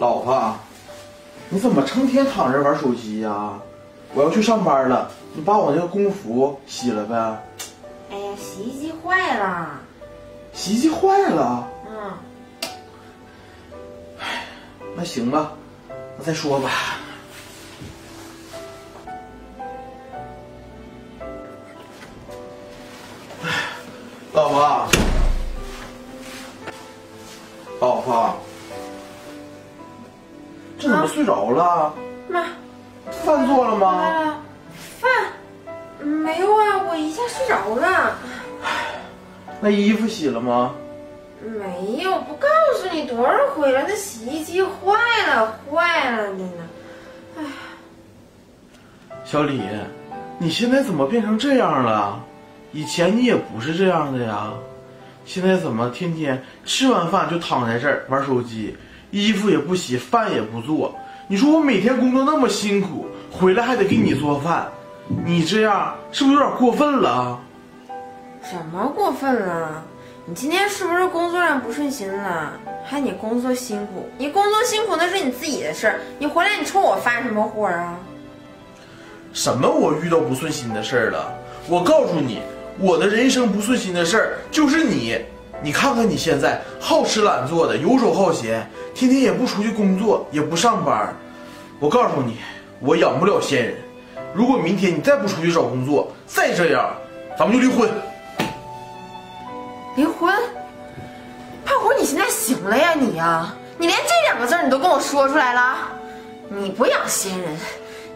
老婆，你怎么成天躺着玩手机呀？我要去上班了，你把我那个工服洗了呗。哎呀，洗衣机坏了。洗衣机坏了？哎，那行吧，那再说吧。老婆，老婆，这怎么睡着了？妈，饭做了吗？饭没有啊，我一下睡着了。那衣服洗了吗？没有，不告诉你多少回了，那洗衣机坏了的呢。哎，小李，你现在怎么变成这样了？以前你也不是这样的呀，现在怎么天天吃完饭就躺在这儿玩手机，衣服也不洗，饭也不做？你说我每天工作那么辛苦，回来还得给你做饭，你这样是不是有点过分了？什么过分了？你今天是不是工作上不顺心了？还你工作辛苦，你工作辛苦那是你自己的事儿，你回来你冲我发什么火啊？什么我遇到不顺心的事儿了？我告诉你，我的人生不顺心的事儿就是你。你看看你现在好吃懒做的，游手好闲，天天也不出去工作，也不上班。我告诉你，我养不了闲人。如果明天你再不出去找工作，再这样，咱们就离婚。离婚？胖虎，你现在行了呀你呀？你连这2个字你都跟我说出来了？你不养闲人，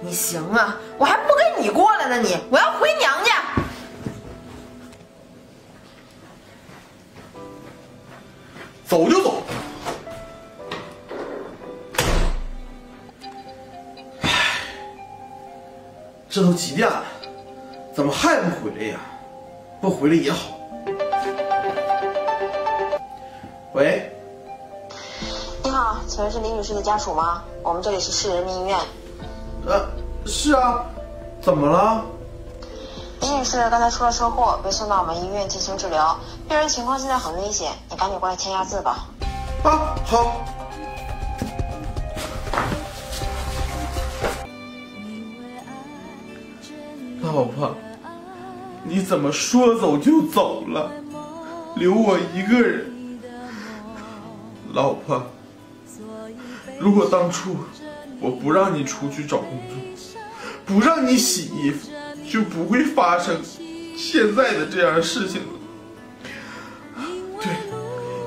你行啊？我还不跟你过了呢你，我要回娘家。走就走。唉，这都几点了，怎么还不回来呀？不回来也好。喂，你好，请问是李女士的家属吗？我们这里是市人民医院。是啊，怎么了？李女士刚才出了车祸，被送到我们医院进行治疗，病人情况现在很危险，你赶紧过来签下字吧。啊，好。老婆，你怎么说走就走了，留我一个人？老婆，如果当初我不让你出去找工作，不让你洗衣服，就不会发生现在的这样的事情了。对，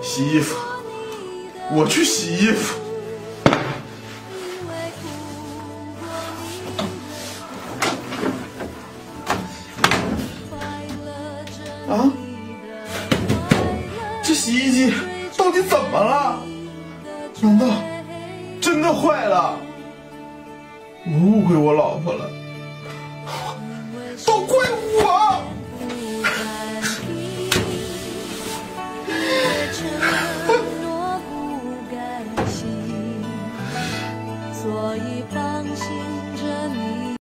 洗衣服，我去洗衣服。啊，这洗衣机到底怎么了？难道真的坏了？我误会我老婆了。